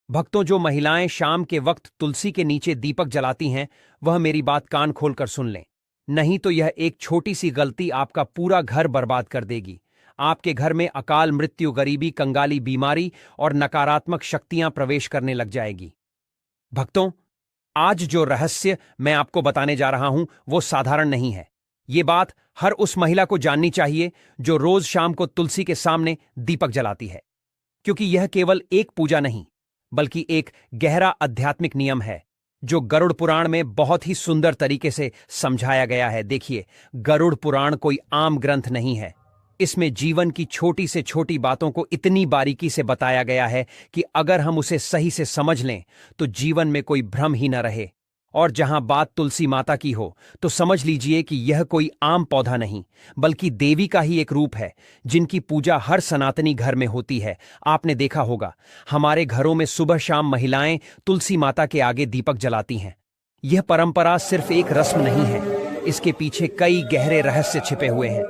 भक्तों, जो महिलाएं शाम के वक्त तुलसी के नीचे दीपक जलाती हैं, वह मेरी बात कान खोलकर सुन लें। नहीं तो यह एक छोटी सी गलती आपका पूरा घर बर्बाद कर देगी। आपके घर में अकाल मृत्यु, गरीबी, कंगाली, बीमारी और नकारात्मक शक्तियां प्रवेश करने लग जाएगी। भक्तों, आज जो रहस्य मैं आपको बताने जा रहा हूं वो साधारण नहीं है। ये बात हर उस महिला को जाननी चाहिए जो रोज शाम को तुलसी के सामने दीपक जलाती है, क्योंकि यह केवल एक पूजा नहीं बल्कि एक गहरा आध्यात्मिक नियम है जो गरुड़ पुराण में बहुत ही सुंदर तरीके से समझाया गया है। देखिए, गरुड़ पुराण कोई आम ग्रंथ नहीं है। इसमें जीवन की छोटी से छोटी बातों को इतनी बारीकी से बताया गया है कि अगर हम उसे सही से समझ लें तो जीवन में कोई भ्रम ही न रहे। और जहां बात तुलसी माता की हो तो समझ लीजिए कि यह कोई आम पौधा नहीं बल्कि देवी का ही एक रूप है, जिनकी पूजा हर सनातनी घर में होती है। आपने देखा होगा, हमारे घरों में सुबह शाम महिलाएं तुलसी माता के आगे दीपक जलाती हैं। यह परंपरा सिर्फ एक रस्म नहीं है, इसके पीछे कई गहरे रहस्य छिपे हुए हैं।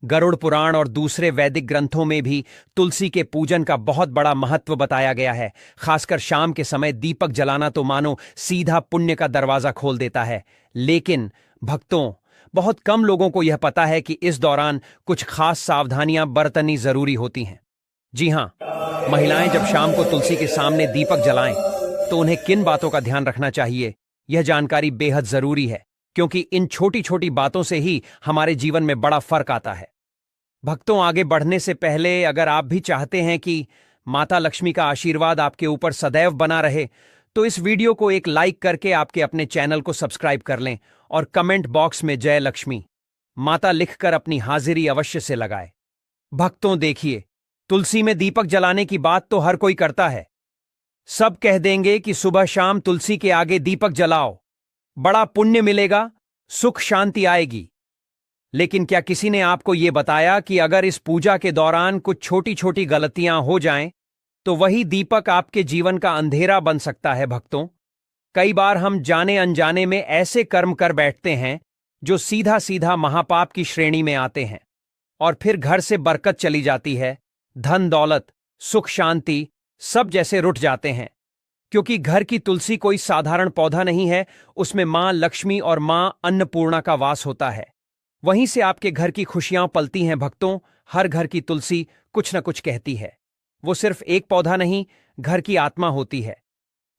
गरुड़ पुराण और दूसरे वैदिक ग्रंथों में भी तुलसी के पूजन का बहुत बड़ा महत्व बताया गया है। खासकर शाम के समय दीपक जलाना तो मानो सीधा पुण्य का दरवाजा खोल देता है। लेकिन भक्तों, बहुत कम लोगों को यह पता है कि इस दौरान कुछ खास सावधानियां बरतनी जरूरी होती हैं। जी हां, महिलाएं जब शाम को तुलसी के सामने दीपक जलाएं तो उन्हें किन बातों का ध्यान रखना चाहिए, यह जानकारी बेहद जरूरी है, क्योंकि इन छोटी छोटी बातों से ही हमारे जीवन में बड़ा फर्क आता है। भक्तों, आगे बढ़ने से पहले अगर आप भी चाहते हैं कि माता लक्ष्मी का आशीर्वाद आपके ऊपर सदैव बना रहे, तो इस वीडियो को एक लाइक करके आपके अपने चैनल को सब्सक्राइब कर लें और कमेंट बॉक्स में जय लक्ष्मी माता लिखकर अपनी हाजिरी अवश्य से लगाएं। भक्तों देखिए, तुलसी में दीपक जलाने की बात तो हर कोई करता है। सब कह देंगे कि सुबह शाम तुलसी के आगे दीपक जलाओ, बड़ा पुण्य मिलेगा, सुख शांति आएगी। लेकिन क्या किसी ने आपको यह बताया कि अगर इस पूजा के दौरान कुछ छोटी छोटी गलतियां हो जाएं, तो वही दीपक आपके जीवन का अंधेरा बन सकता है। भक्तों, कई बार हम जाने अनजाने में ऐसे कर्म कर बैठते हैं जो सीधा सीधा महापाप की श्रेणी में आते हैं, और फिर घर से बरकत चली जाती है, धन दौलत, सुख शांति सब जैसे रुठ जाते हैं। क्योंकि घर की तुलसी कोई साधारण पौधा नहीं है, उसमें मां लक्ष्मी और मां अन्नपूर्णा का वास होता है। वहीं से आपके घर की खुशियां पलती हैं। भक्तों, हर घर की तुलसी कुछ न कुछ कहती है। वो सिर्फ एक पौधा नहीं, घर की आत्मा होती है।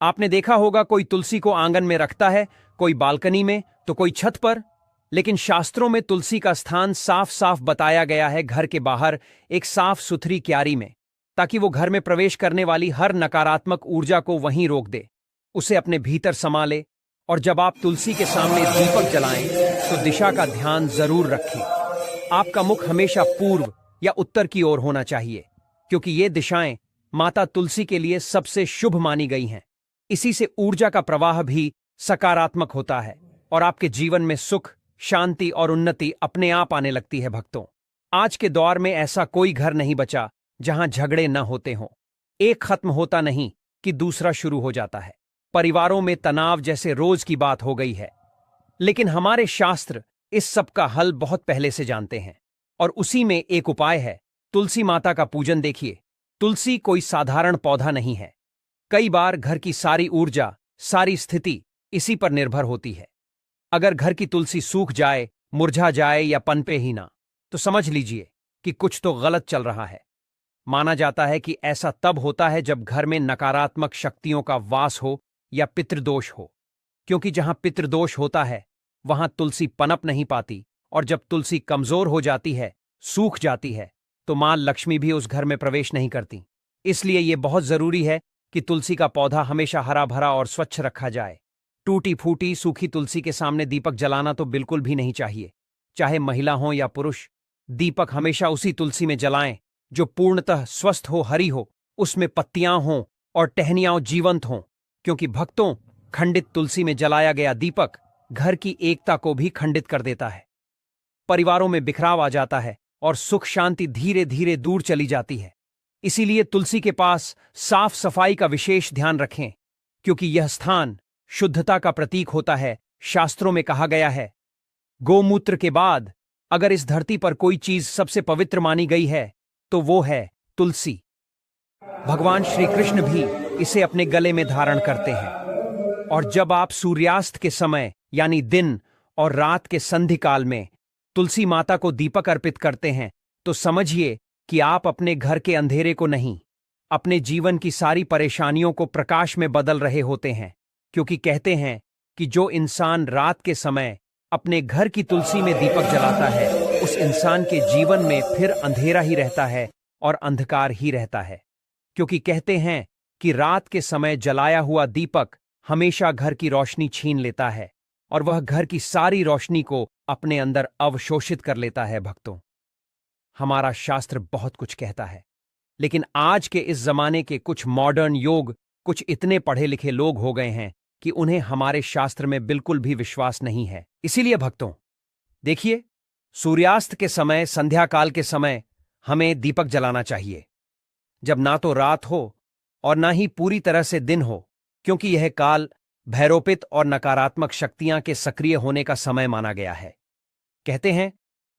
आपने देखा होगा, कोई तुलसी को आंगन में रखता है, कोई बालकनी में, तो कोई छत पर। लेकिन शास्त्रों में तुलसी का स्थान साफ साफ बताया गया है, घर के बाहर एक साफ सुथरी क्यारी में, ताकि वो घर में प्रवेश करने वाली हर नकारात्मक ऊर्जा को वहीं रोक दे, उसे अपने भीतर समा ले। और जब आप तुलसी के सामने दीपक जलाएं तो दिशा का ध्यान जरूर रखें। आपका मुख हमेशा पूर्व या उत्तर की ओर होना चाहिए, क्योंकि ये दिशाएं माता तुलसी के लिए सबसे शुभ मानी गई हैं। इसी से ऊर्जा का प्रवाह भी सकारात्मक होता है और आपके जीवन में सुख, शांति और उन्नति अपने आप आने लगती है। भक्तों, आज के दौर में ऐसा कोई घर नहीं बचा जहां झगड़े न होते हों। एक खत्म होता नहीं कि दूसरा शुरू हो जाता है। परिवारों में तनाव जैसे रोज की बात हो गई है। लेकिन हमारे शास्त्र इस सब का हल बहुत पहले से जानते हैं, और उसी में एक उपाय है, तुलसी माता का पूजन। देखिए, तुलसी कोई साधारण पौधा नहीं है। कई बार घर की सारी ऊर्जा, सारी स्थिति इसी पर निर्भर होती है। अगर घर की तुलसी सूख जाए, मुरझा जाए या पनपे ही ना, तो समझ लीजिए कि कुछ तो गलत चल रहा है। माना जाता है कि ऐसा तब होता है जब घर में नकारात्मक शक्तियों का वास हो या पितृदोष हो, क्योंकि जहां पितृदोष होता है वहां तुलसी पनप नहीं पाती, और जब तुलसी कमजोर हो जाती है, सूख जाती है, तो मां लक्ष्मी भी उस घर में प्रवेश नहीं करती। इसलिए यह बहुत जरूरी है कि तुलसी का पौधा हमेशा हरा भरा और स्वच्छ रखा जाए। टूटी फूटी सूखी तुलसी के सामने दीपक जलाना तो बिल्कुल भी नहीं चाहिए। चाहे महिला हो या पुरुष, दीपक हमेशा उसी तुलसी में जलाएं जो पूर्णतः स्वस्थ हो, हरी हो, उसमें पत्तियां हों और टहनियां जीवंत हों। क्योंकि भक्तों, खंडित तुलसी में जलाया गया दीपक घर की एकता को भी खंडित कर देता है। परिवारों में बिखराव आ जाता है और सुख शांति धीरे धीरे दूर चली जाती है। इसीलिए तुलसी के पास साफ सफाई का विशेष ध्यान रखें, क्योंकि यह स्थान शुद्धता का प्रतीक होता है। शास्त्रों में कहा गया है, गोमूत्र के बाद अगर इस धरती पर कोई चीज सबसे पवित्र मानी गई है तो वो है तुलसी। भगवान श्री कृष्ण भी इसे अपने गले में धारण करते हैं। और जब आप सूर्यास्त के समय यानी दिन और रात के संधिकाल में तुलसी माता को दीपक अर्पित करते हैं, तो समझिए कि आप अपने घर के अंधेरे को नहीं, अपने जीवन की सारी परेशानियों को प्रकाश में बदल रहे होते हैं। क्योंकि कहते हैं कि जो इंसान रात के समय अपने घर की तुलसी में दीपक जलाता है, उस इंसान के जीवन में फिर अंधेरा ही रहता है और अंधकार ही रहता है। क्योंकि कहते हैं कि रात के समय जलाया हुआ दीपक हमेशा घर की रोशनी छीन लेता है और वह घर की सारी रोशनी को अपने अंदर अवशोषित कर लेता है। भक्तों, हमारा शास्त्र बहुत कुछ कहता है, लेकिन आज के इस जमाने के कुछ मॉडर्न योग कुछ इतने पढ़े लिखे लोग हो गए हैं कि उन्हें हमारे शास्त्र में बिल्कुल भी विश्वास नहीं है। इसीलिए भक्तों, देखिए, सूर्यास्त के समय, संध्या काल के समय हमें दीपक जलाना चाहिए, जब ना तो रात हो और ना ही पूरी तरह से दिन हो, क्योंकि यह काल भैरोपित और नकारात्मक शक्तियां के सक्रिय होने का समय माना गया है। कहते हैं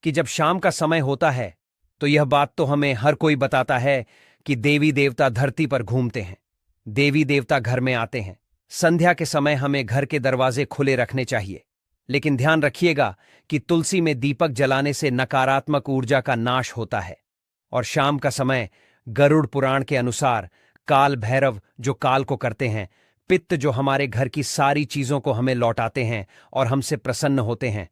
कि जब शाम का समय होता है तो यह बात तो हमें हर कोई बताता है कि देवी देवता धरती पर घूमते हैं, देवी देवता घर में आते हैं। संध्या के समय हमें घर के दरवाजे खुले रखने चाहिए, लेकिन ध्यान रखिएगा कि तुलसी में दीपक जलाने से नकारात्मक ऊर्जा का नाश होता है। और शाम का समय गरुड़ पुराण के अनुसार काल भैरव जो काल को करते हैं, पित्त जो हमारे घर की सारी चीजों को हमें लौटाते हैं और हमसे प्रसन्न होते हैं,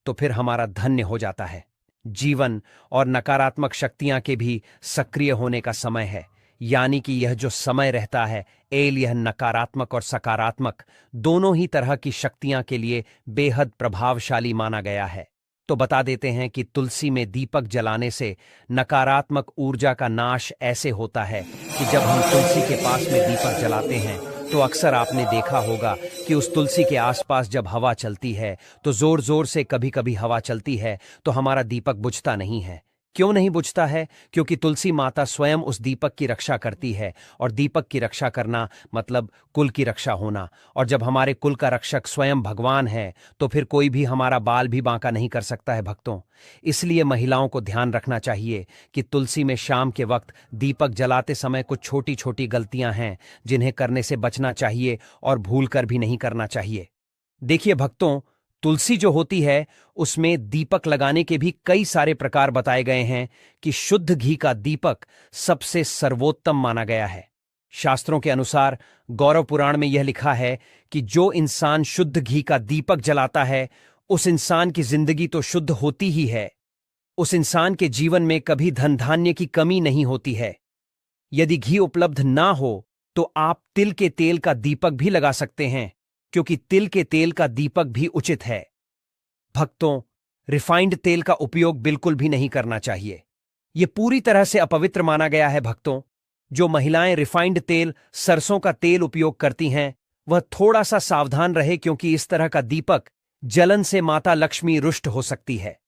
तो फिर हमारा धन्य हो जाता है। जीवन और नकारात्मक शक्तियां के भी सक्रिय होने का समय है, यानी कि यह जो समय रहता है यह नकारात्मक और सकारात्मक दोनों ही तरह की शक्तियां के लिए बेहद प्रभावशाली माना गया है। तो बता देते हैं कि तुलसी में दीपक जलाने से नकारात्मक ऊर्जा का नाश ऐसे होता है कि जब हम तुलसी के पास में दीपक जलाते हैं तो अक्सर आपने देखा होगा कि उस तुलसी के आसपास जब हवा चलती है तो जोर जोर से कभी कभी हवा चलती है तो हमारा दीपक बुझता नहीं है। क्यों नहीं बुझता है? क्योंकि तुलसी माता स्वयं उस दीपक की रक्षा करती है, और दीपक की रक्षा करना मतलब कुल की रक्षा होना। और जब हमारे कुल का रक्षक स्वयं भगवान है तो फिर कोई भी हमारा बाल भी बांका नहीं कर सकता है। भक्तों, इसलिए महिलाओं को ध्यान रखना चाहिए कि तुलसी में शाम के वक्त दीपक जलाते समय कुछ छोटी छोटी गलतियां हैं जिन्हें करने से बचना चाहिए और भूल कर भी नहीं करना चाहिए। देखिए भक्तों, तुलसी जो होती है उसमें दीपक लगाने के भी कई सारे प्रकार बताए गए हैं कि शुद्ध घी का दीपक सबसे सर्वोत्तम माना गया है। शास्त्रों के अनुसार गौरव पुराण में यह लिखा है कि जो इंसान शुद्ध घी का दीपक जलाता है उस इंसान की जिंदगी तो शुद्ध होती ही है, उस इंसान के जीवन में कभी धन धान्य की कमी नहीं होती है। यदि घी उपलब्ध ना हो तो आप तिल के तेल का दीपक भी लगा सकते हैं, क्योंकि तिल के तेल का दीपक भी उचित है। भक्तों, रिफाइंड तेल का उपयोग बिल्कुल भी नहीं करना चाहिए, यह पूरी तरह से अपवित्र माना गया है। भक्तों, जो महिलाएं रिफाइंड तेल, सरसों का तेल उपयोग करती हैं वह थोड़ा सा सावधान रहे, क्योंकि इस तरह का दीपक जलन से माता लक्ष्मी रुष्ट हो सकती है,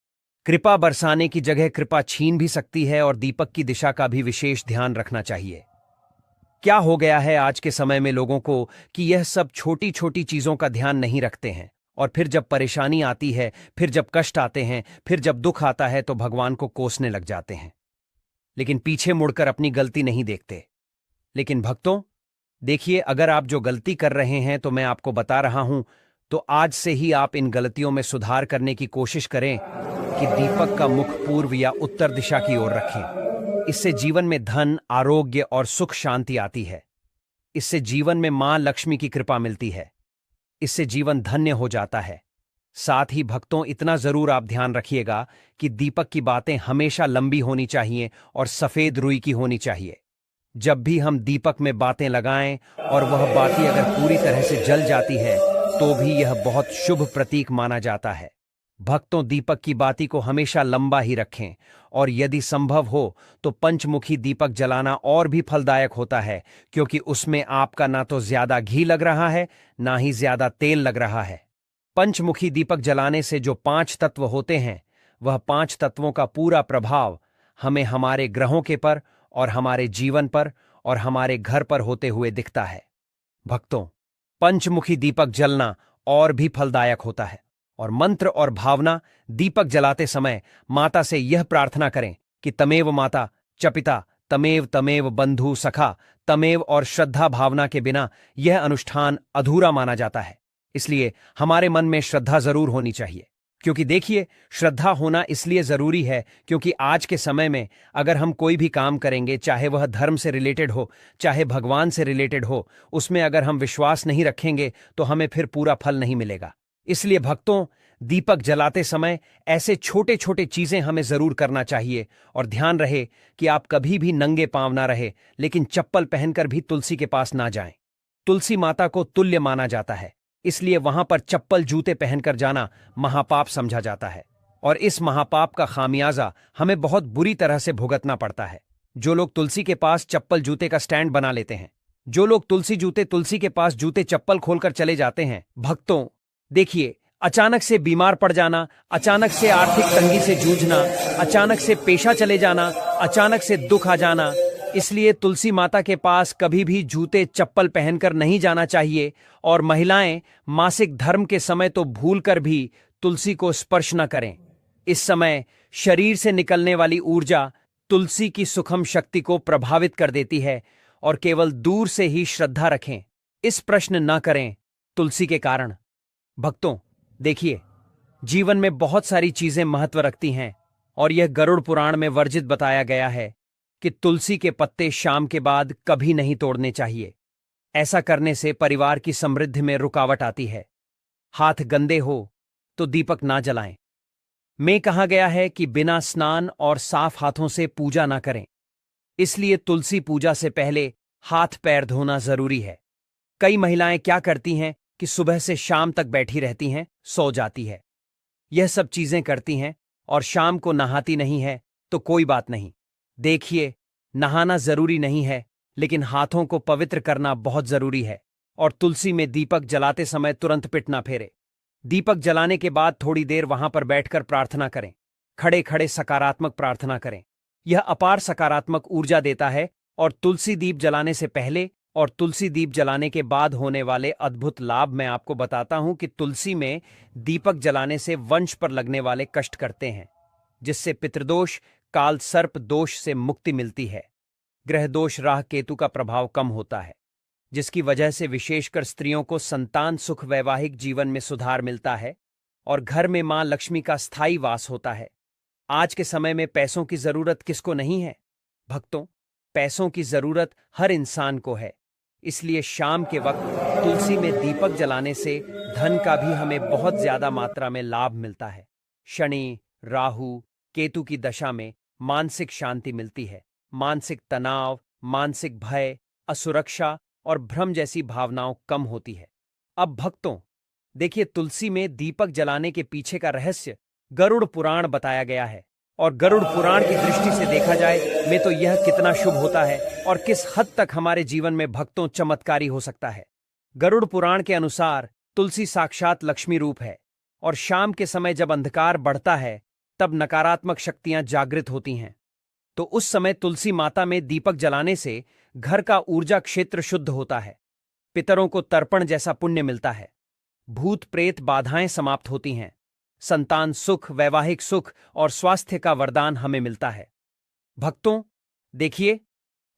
कृपा बरसाने की जगह कृपा छीन भी सकती है, और दीपक की दिशा का भी विशेष ध्यान रखना चाहिए। क्या हो गया है आज के समय में लोगों को कि यह सब छोटी छोटी चीजों का ध्यान नहीं रखते हैं, और फिर जब परेशानी आती है, फिर जब कष्ट आते हैं, फिर जब दुख आता है तो भगवान को कोसने लग जाते हैं, लेकिन पीछे मुड़कर अपनी गलती नहीं देखते। लेकिन भक्तों देखिए, अगर आप जो गलती कर रहे हैं तो मैं आपको बता रहा हूं, तो आज से ही आप इन गलतियों में सुधार करने की कोशिश करें कि दीपक का मुख पूर्व या उत्तर दिशा की ओर रखें। इससे जीवन में धन, आरोग्य और सुख शांति आती है। इससे जीवन में मां लक्ष्मी की कृपा मिलती है। इससे जीवन धन्य हो जाता है। साथ ही भक्तों, इतना जरूर आप ध्यान रखिएगा कि दीपक की बातें हमेशा लंबी होनी चाहिए और सफेद रुई की होनी चाहिए। जब भी हम दीपक में बातें लगाएं और वह बाती अगर पूरी तरह से जल जाती है तो भी यह बहुत शुभ प्रतीक माना जाता है। भक्तों, दीपक की बाती को हमेशा लंबा ही रखें, और यदि संभव हो तो पंचमुखी दीपक जलाना और भी फलदायक होता है, क्योंकि उसमें आपका ना तो ज्यादा घी लग रहा है ना ही ज्यादा तेल लग रहा है। पंचमुखी दीपक जलाने से जो 5 तत्व होते हैं, वह 5 तत्वों का पूरा प्रभाव हमें हमारे ग्रहों के पर और हमारे जीवन पर और हमारे घर पर होते हुए दिखता है। भक्तों, पंचमुखी दीपक जलना और भी फलदायक होता है, और मंत्र और भावना दीपक जलाते समय माता से यह प्रार्थना करें कि तमेव माता च पिता तमेव तमेव बंधु सखा तमेव और श्रद्धा भावना के बिना यह अनुष्ठान अधूरा माना जाता है। इसलिए हमारे मन में श्रद्धा जरूर होनी चाहिए। क्योंकि देखिए, श्रद्धा होना इसलिए जरूरी है क्योंकि आज के समय में अगर हम कोई भी काम करेंगे, चाहे वह धर्म से रिलेटेड हो, चाहे भगवान से रिलेटेड हो, उसमें अगर हम विश्वास नहीं रखेंगे तो हमें फिर पूरा फल नहीं मिलेगा। इसलिए भक्तों, दीपक जलाते समय ऐसे छोटे छोटे चीजें हमें जरूर करना चाहिए। और ध्यान रहे कि आप कभी भी नंगे पांव ना रहे, लेकिन चप्पल पहनकर भी तुलसी के पास ना जाएं। तुलसी माता को तुल्य माना जाता है, इसलिए वहां पर चप्पल जूते पहनकर जाना महापाप समझा जाता है। और इस महापाप का खामियाजा हमें बहुत बुरी तरह से भुगतना पड़ता है। जो लोग तुलसी के पास चप्पल जूते का स्टैंड बना लेते हैं, जो लोग तुलसी के पास जूते चप्पल खोलकर चले जाते हैं, भक्तों देखिए, अचानक से बीमार पड़ जाना, अचानक से आर्थिक तंगी से जूझना, अचानक से पेशा चले जाना, अचानक से दुख आ जाना। इसलिए तुलसी माता के पास कभी भी जूते चप्पल पहनकर नहीं जाना चाहिए। और महिलाएं मासिक धर्म के समय तो भूलकर भी तुलसी को स्पर्श न करें। इस समय शरीर से निकलने वाली ऊर्जा तुलसी की सुखम शक्ति को प्रभावित कर देती है। और केवल दूर से ही श्रद्धा रखें, इस प्रश्न न करें तुलसी के कारण। भक्तों देखिए, जीवन में बहुत सारी चीजें महत्व रखती हैं और यह गरुड़ पुराण में वर्जित बताया गया है कि तुलसी के पत्ते शाम के बाद कभी नहीं तोड़ने चाहिए। ऐसा करने से परिवार की समृद्धि में रुकावट आती है। हाथ गंदे हो तो दीपक ना जलाएं। में कहा गया है कि बिना स्नान और साफ हाथों से पूजा ना करें। इसलिए तुलसी पूजा से पहले हाथ पैर धोना जरूरी है। कई महिलाएं क्या करती हैं कि सुबह से शाम तक बैठी रहती हैं, सो जाती है, यह सब चीजें करती हैं और शाम को नहाती नहीं है। तो कोई बात नहीं। देखिए, नहाना जरूरी नहीं है, लेकिन हाथों को पवित्र करना बहुत जरूरी है। और तुलसी में दीपक जलाते समय तुरंत पिट ना फेरे। दीपक जलाने के बाद थोड़ी देर वहां पर बैठकर प्रार्थना करें। खड़े खड़े सकारात्मक प्रार्थना करें। यह अपार सकारात्मक ऊर्जा देता है। और तुलसी दीप जलाने से पहले और तुलसी दीप जलाने के बाद होने वाले अद्भुत लाभ मैं आपको बताता हूं कि तुलसी में दीपक जलाने से वंश पर लगने वाले कष्ट करते हैं, जिससे पितृदोष, काल सर्प दोष से मुक्ति मिलती है। ग्रह दोष, राह केतु का प्रभाव कम होता है, जिसकी वजह से विशेषकर स्त्रियों को संतान सुख, वैवाहिक जीवन में सुधार मिलता है और घर में मां लक्ष्मी का स्थायी वास होता है। आज के समय में पैसों की जरूरत किसको नहीं है? भक्तों, पैसों की जरूरत हर इंसान को है। इसलिए शाम के वक्त तुलसी में दीपक जलाने से धन का भी हमें बहुत ज्यादा मात्रा में लाभ मिलता है। शनि, राहु, केतु की दशा में मानसिक शांति मिलती है। मानसिक तनाव, मानसिक भय, असुरक्षा और भ्रम जैसी भावनाओं कम होती है। अब भक्तों देखिए, तुलसी में दीपक जलाने के पीछे का रहस्य गरुड़ पुराण बताया गया है। और गरुड़ पुराण की दृष्टि से देखा जाए में तो यह कितना शुभ होता है और किस हद तक हमारे जीवन में भक्तों चमत्कारी हो सकता है। गरुड़ पुराण के अनुसार तुलसी साक्षात लक्ष्मी रूप है और शाम के समय जब अंधकार बढ़ता है तब नकारात्मक शक्तियां जागृत होती हैं। तो उस समय तुलसी माता में दीपक जलाने से घर का ऊर्जा क्षेत्र शुद्ध होता है। पितरों को तर्पण जैसा पुण्य मिलता है। भूत प्रेत बाधाएं समाप्त होती हैं। संतान सुख, वैवाहिक सुख और स्वास्थ्य का वरदान हमें मिलता है। भक्तों देखिए,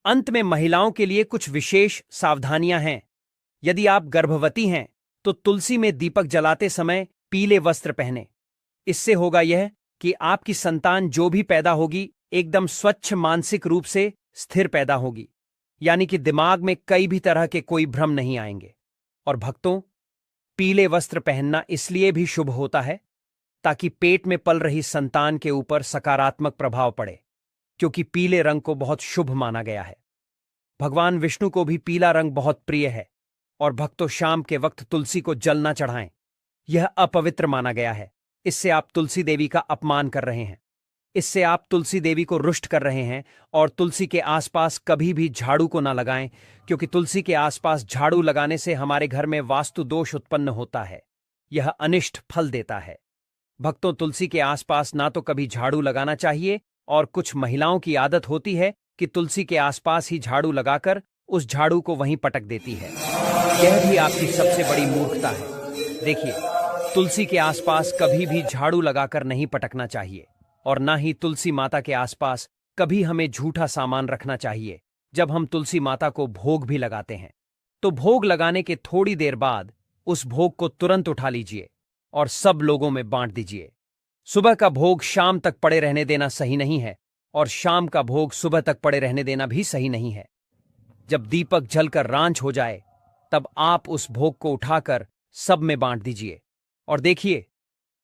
अंत में महिलाओं के लिए कुछ विशेष सावधानियां हैं। यदि आप गर्भवती हैं तो तुलसी में दीपक जलाते समय पीले वस्त्र पहने। इससे होगा यह कि आपकी संतान जो भी पैदा होगी एकदम स्वच्छ, मानसिक रूप से स्थिर पैदा होगी, यानी कि दिमाग में कई भी तरह के कोई भ्रम नहीं आएंगे। और भक्तों, पीले वस्त्र पहनना इसलिए भी शुभ होता है ताकि पेट में पल रही संतान के ऊपर सकारात्मक प्रभाव पड़े, क्योंकि पीले रंग को बहुत शुभ माना गया है। भगवान विष्णु को भी पीला रंग बहुत प्रिय है। और भक्तों, शाम के वक्त तुलसी को जल न चढ़ाएं, यह अपवित्र माना गया है। इससे आप तुलसी देवी का अपमान कर रहे हैं। इससे आप तुलसी देवी को रुष्ट कर रहे हैं। और तुलसी के आसपास कभी भी झाड़ू को ना लगाएं, क्योंकि तुलसी के आसपास झाड़ू लगाने से हमारे घर में वास्तु दोष उत्पन्न होता है। यह अनिष्ट फल देता है। भक्तों, तुलसी के आसपास ना तो कभी झाड़ू लगाना चाहिए और कुछ महिलाओं की आदत होती है कि तुलसी के आसपास ही झाड़ू लगाकर उस झाड़ू को वहीं पटक देती है। यह भी आपकी सबसे बड़ी मूर्खता है। देखिए, तुलसी के आसपास कभी भी झाड़ू लगाकर नहीं पटकना चाहिए और ना ही तुलसी माता के आसपास कभी हमें झूठा सामान रखना चाहिए। जब हम तुलसी माता को भोग भी लगाते हैं तो भोग लगाने के थोड़ी देर बाद उस भोग को तुरंत उठा लीजिए और सब लोगों में बांट दीजिए। सुबह का भोग शाम तक पड़े रहने देना सही नहीं है और शाम का भोग सुबह तक पड़े रहने देना भी सही नहीं है। जब दीपक जलकर रांझ हो जाए तब आप उस भोग को उठाकर सब में बांट दीजिए। और देखिए,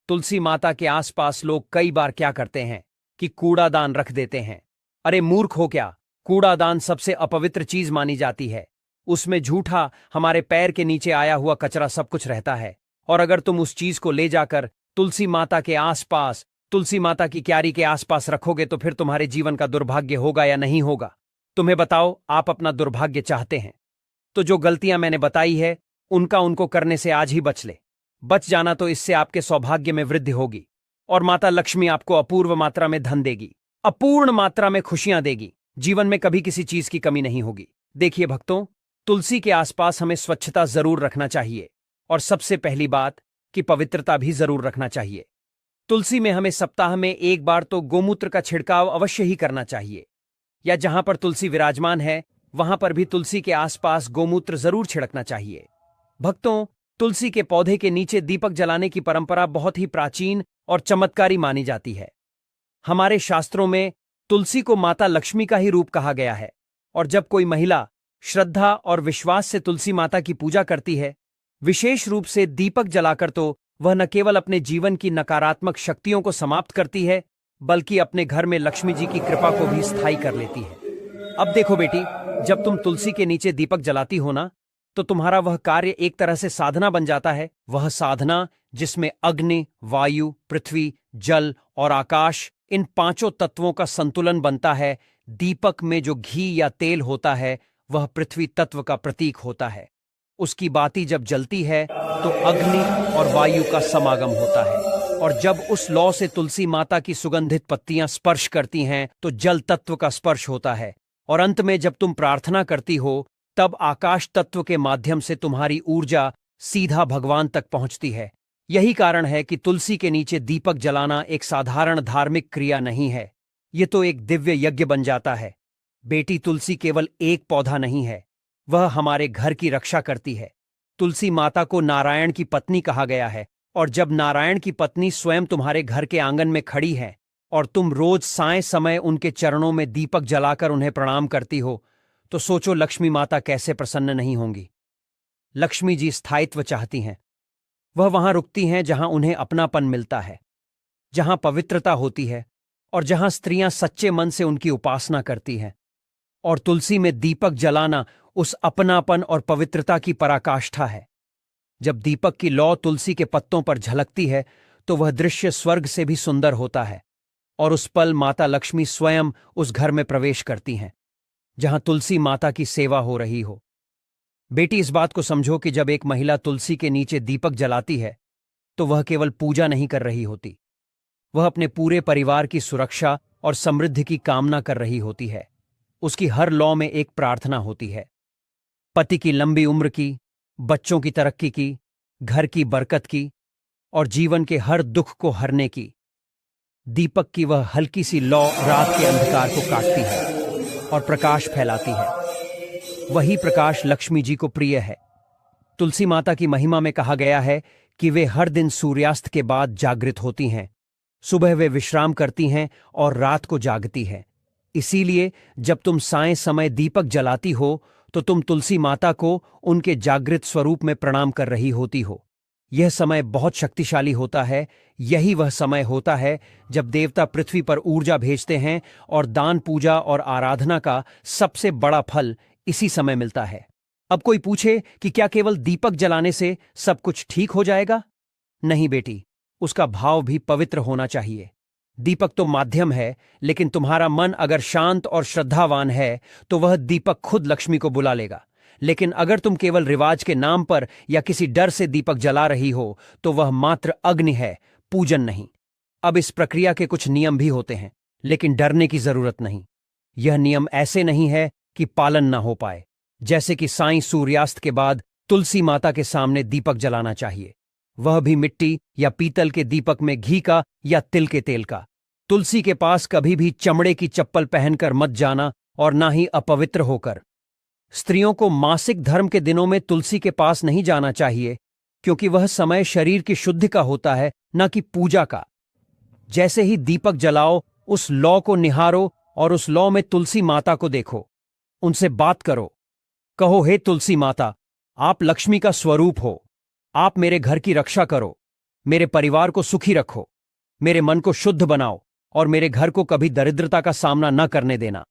तुलसी माता के आसपास लोग कई बार क्या करते हैं कि कूड़ादान रख देते हैं। अरे मूर्ख हो क्या, कूड़ादान सबसे अपवित्र चीज मानी जाती है। उसमें झूठा हमारे पैर के नीचे आया हुआ कचरा सब कुछ रहता है। और अगर तुम उस चीज को ले जाकर तुलसी माता के आसपास, तुलसी माता की क्यारी के आसपास रखोगे तो फिर तुम्हारे जीवन का दुर्भाग्य होगा या नहीं होगा? तुम्हें बताओ, आप अपना दुर्भाग्य चाहते हैं तो जो गलतियां मैंने बताई है उनको करने से आज ही बच ले। बच जाना तो इससे आपके सौभाग्य में वृद्धि होगी और माता लक्ष्मी आपको अपूर्व मात्रा में धन देगी, अपूर्ण मात्रा में खुशियां देगी। जीवन में कभी किसी चीज की कमी नहीं होगी। देखिए भक्तों, तुलसी के आसपास हमें स्वच्छता जरूर रखना चाहिए और सबसे पहली बात कि पवित्रता भी जरूर रखना चाहिए। तुलसी में हमें सप्ताह में एक बार तो गोमूत्र का छिड़काव अवश्य ही करना चाहिए, या जहां पर तुलसी विराजमान है वहां पर भी तुलसी के आसपास गोमूत्र जरूर छिड़कना चाहिए। भक्तों, तुलसी के पौधे के नीचे दीपक जलाने की परंपरा बहुत ही प्राचीन और चमत्कारी मानी जाती है। हमारे शास्त्रों में तुलसी को माता लक्ष्मी का ही रूप कहा गया है और जब कोई महिला श्रद्धा और विश्वास से तुलसी माता की पूजा करती है, विशेष रूप से दीपक जलाकर, तो वह न केवल अपने जीवन की नकारात्मक शक्तियों को समाप्त करती है बल्कि अपने घर में लक्ष्मी जी की कृपा को भी स्थायी कर लेती है। अब देखो बेटी, जब तुम तुलसी के नीचे दीपक जलाती हो ना, तो तुम्हारा वह कार्य एक तरह से साधना बन जाता है। वह साधना जिसमें अग्नि, वायु, पृथ्वी, जल और आकाश, इन पांचों तत्वों का संतुलन बनता है। दीपक में जो घी या तेल होता है वह पृथ्वी तत्व का प्रतीक होता है। उसकी बाती जब जलती है तो अग्नि और वायु का समागम होता है और जब उस लौ से तुलसी माता की सुगंधित पत्तियां स्पर्श करती हैं तो जल तत्व का स्पर्श होता है। और अंत में जब तुम प्रार्थना करती हो तब आकाश तत्व के माध्यम से तुम्हारी ऊर्जा सीधा भगवान तक पहुंचती है। यही कारण है कि तुलसी के नीचे दीपक जलाना एक साधारण धार्मिक क्रिया नहीं है, ये तो एक दिव्य यज्ञ बन जाता है। बेटी, तुलसी केवल एक पौधा नहीं है, वह हमारे घर की रक्षा करती है। तुलसी माता को नारायण की पत्नी कहा गया है और जब नारायण की पत्नी स्वयं तुम्हारे घर के आंगन में खड़ी है और तुम रोज साय समय उनके चरणों में दीपक जलाकर उन्हें प्रणाम करती हो, तो सोचो लक्ष्मी माता कैसे प्रसन्न नहीं होंगी। लक्ष्मी जी स्थायित्व चाहती हैं। वह वहां रुकती हैं जहां उन्हें अपनापन मिलता है, जहां पवित्रता होती है और जहां स्त्रियां सच्चे मन से उनकी उपासना करती हैं। और तुलसी में दीपक जलाना उस अपनापन और पवित्रता की पराकाष्ठा है। जब दीपक की लौ तुलसी के पत्तों पर झलकती है तो वह दृश्य स्वर्ग से भी सुंदर होता है और उस पल माता लक्ष्मी स्वयं उस घर में प्रवेश करती हैं जहां तुलसी माता की सेवा हो रही हो। बेटी, इस बात को समझो कि जब एक महिला तुलसी के नीचे दीपक जलाती है तो वह केवल पूजा नहीं कर रही होती, वह अपने पूरे परिवार की सुरक्षा और समृद्धि की कामना कर रही होती है। उसकी हर लौ में एक प्रार्थना होती है, पति की लंबी उम्र की, बच्चों की तरक्की की, घर की बरकत की और जीवन के हर दुख को हरने की। दीपक की वह हल्की सी लौ रात के अंधकार को काटती है और प्रकाश फैलाती है। वही प्रकाश लक्ष्मी जी को प्रिय है। तुलसी माता की महिमा में कहा गया है कि वे हर दिन सूर्यास्त के बाद जागृत होती हैं। सुबह वे विश्राम करती हैं और रात को जागती हैं। इसीलिए जब तुम साय समय दीपक जलाती हो तो तुम तुलसी माता को उनके जागृत स्वरूप में प्रणाम कर रही होती हो। यह समय बहुत शक्तिशाली होता है। यही वह समय होता है जब देवता पृथ्वी पर ऊर्जा भेजते हैं और दान, पूजा और आराधना का सबसे बड़ा फल इसी समय मिलता है। अब कोई पूछे कि क्या केवल दीपक जलाने से सब कुछ ठीक हो जाएगा? नहीं बेटी, उसका भाव भी पवित्र होना चाहिए। दीपक तो माध्यम है, लेकिन तुम्हारा मन अगर शांत और श्रद्धावान है तो वह दीपक खुद लक्ष्मी को बुला लेगा। लेकिन अगर तुम केवल रिवाज के नाम पर या किसी डर से दीपक जला रही हो तो वह मात्र अग्नि है, पूजन नहीं। अब इस प्रक्रिया के कुछ नियम भी होते हैं, लेकिन डरने की जरूरत नहीं। यह नियम ऐसे नहीं है कि पालन ना हो पाए। जैसे कि साईं सूर्यास्त के बाद तुलसी माता के सामने दीपक जलाना चाहिए, वह भी मिट्टी या पीतल के दीपक में घी का या तिल के तेल का। तुलसी के पास कभी भी चमड़े की चप्पल पहनकर मत जाना और ना ही अपवित्र होकर। स्त्रियों को मासिक धर्म के दिनों में तुलसी के पास नहीं जाना चाहिए, क्योंकि वह समय शरीर की शुद्धि का होता है, न कि पूजा का। जैसे ही दीपक जलाओ, उस लौ को निहारो और उस लौ में तुलसी माता को देखो। उनसे बात करो। कहो, हे तुलसी माता, आप लक्ष्मी का स्वरूप हो। आप मेरे घर की रक्षा करो, मेरे परिवार को सुखी रखो, मेरे मन को शुद्ध बनाओ और मेरे घर को कभी दरिद्रता का सामना न करने देना।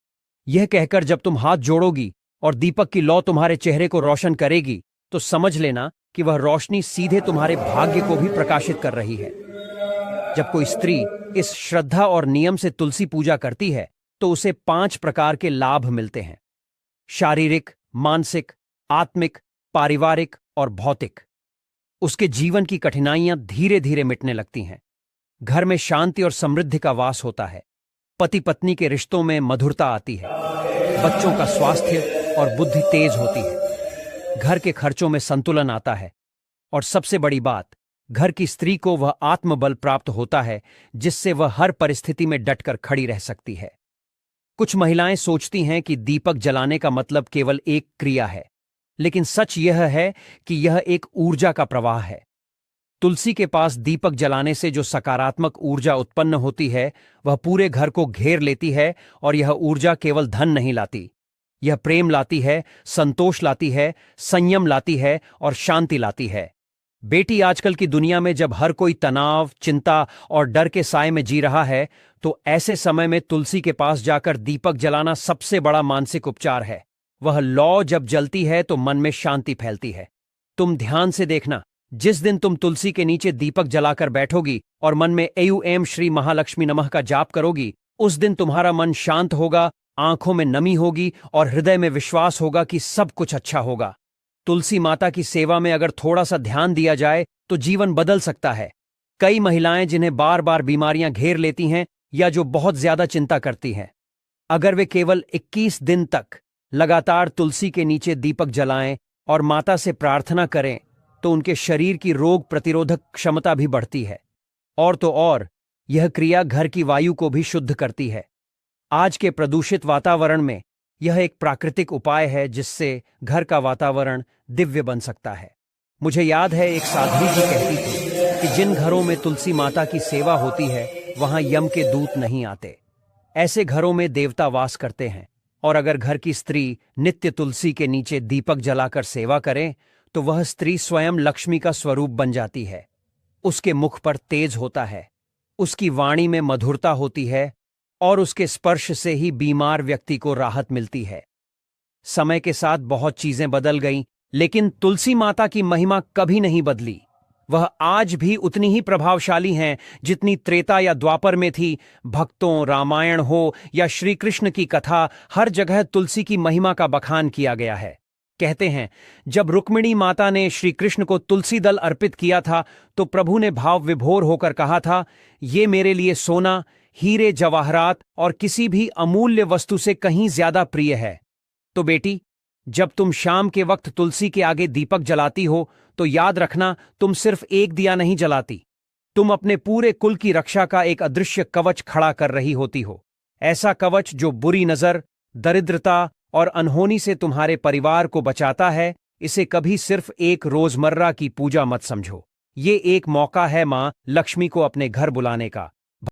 यह कहकर जब तुम हाथ जोड़ोगी और दीपक की लौ तुम्हारे चेहरे को रोशन करेगी, तो समझ लेना कि वह रोशनी सीधे तुम्हारे भाग्य को भी प्रकाशित कर रही है। जब कोई स्त्री इस श्रद्धा और नियम से तुलसी पूजा करती है, तो उसे 5 प्रकार के लाभ मिलते हैं: शारीरिक, मानसिक, आत्मिक, पारिवारिक और भौतिक। उसके जीवन की कठिनाइयां धीरे धीरे मिटने लगती हैं। घर में शांति और समृद्धि का वास होता है। पति पत्नी के रिश्तों में मधुरता आती है। बच्चों का स्वास्थ्य और बुद्धि तेज होती है। घर के खर्चों में संतुलन आता है। और सबसे बड़ी बात, घर की स्त्री को वह आत्मबल प्राप्त होता है जिससे वह हर परिस्थिति में डटकर खड़ी रह सकती है। कुछ महिलाएं सोचती हैं कि दीपक जलाने का मतलब केवल एक क्रिया है, लेकिन सच यह है कि यह एक ऊर्जा का प्रवाह है। तुलसी के पास दीपक जलाने से जो सकारात्मक ऊर्जा उत्पन्न होती है, वह पूरे घर को घेर लेती है। और यह ऊर्जा केवल धन नहीं लाती, यह प्रेम लाती है, संतोष लाती है, संयम लाती है और शांति लाती है। बेटी, आजकल की दुनिया में जब हर कोई तनाव, चिंता और डर के साए में जी रहा है, तो ऐसे समय में तुलसी के पास जाकर दीपक जलाना सबसे बड़ा मानसिक उपचार है। वह लौ जब जलती है तो मन में शांति फैलती है। तुम ध्यान से देखना, जिस दिन तुम तुलसी के नीचे दीपक जलाकर बैठोगी और मन में एयू श्री महालक्ष्मी नमः का जाप करोगी, उस दिन तुम्हारा मन शांत होगा, आंखों में नमी होगी और हृदय में विश्वास होगा कि सब कुछ अच्छा होगा। तुलसी माता की सेवा में अगर थोड़ा सा ध्यान दिया जाए तो जीवन बदल सकता है। कई महिलाएं जिन्हें बार बार बीमारियां घेर लेती हैं या जो बहुत ज्यादा चिंता करती हैं, अगर वे केवल 21 दिन तक लगातार तुलसी के नीचे दीपक जलाएं और माता से प्रार्थना करें, तो उनके शरीर की रोग प्रतिरोधक क्षमता भी बढ़ती है। और तो और, यह क्रिया घर की वायु को भी शुद्ध करती है। आज के प्रदूषित वातावरण में यह एक प्राकृतिक उपाय है जिससे घर का वातावरण दिव्य बन सकता है। मुझे याद है, एक साध्वी जी कहती थी कि जिन घरों में तुलसी माता की सेवा होती है, वहां यम के दूत नहीं आते। ऐसे घरों में देवता वास करते हैं। और अगर घर की स्त्री नित्य तुलसी के नीचे दीपक जलाकर सेवा करे, तो वह स्त्री स्वयं लक्ष्मी का स्वरूप बन जाती है। उसके मुख पर तेज होता है, उसकी वाणी में मधुरता होती है और उसके स्पर्श से ही बीमार व्यक्ति को राहत मिलती है। समय के साथ बहुत चीजें बदल गईं, लेकिन तुलसी माता की महिमा कभी नहीं बदली। वह आज भी उतनी ही प्रभावशाली हैं जितनी त्रेता या द्वापर में थी। भक्तों, रामायण हो या श्री कृष्ण की कथा, हर जगह तुलसी की महिमा का बखान किया गया है। कहते हैं, जब रुक्मिणी माता ने श्री कृष्ण को तुलसी दल अर्पित किया था, तो प्रभु ने भाव विभोर होकर कहा था, ये मेरे लिए सोना, हीरे, जवाहरात और किसी भी अमूल्य वस्तु से कहीं ज्यादा प्रिय है। तो बेटी, जब तुम शाम के वक्त तुलसी के आगे दीपक जलाती हो, तो याद रखना, तुम सिर्फ एक दिया नहीं जलाती, तुम अपने पूरे कुल की रक्षा का एक अदृश्य कवच खड़ा कर रही होती हो। ऐसा कवच जो बुरी नजर, दरिद्रता और अनहोनी से तुम्हारे परिवार को बचाता है। इसे कभी सिर्फ एक रोजमर्रा की पूजा मत समझो। ये एक मौका है मां लक्ष्मी को अपने घर बुलाने का।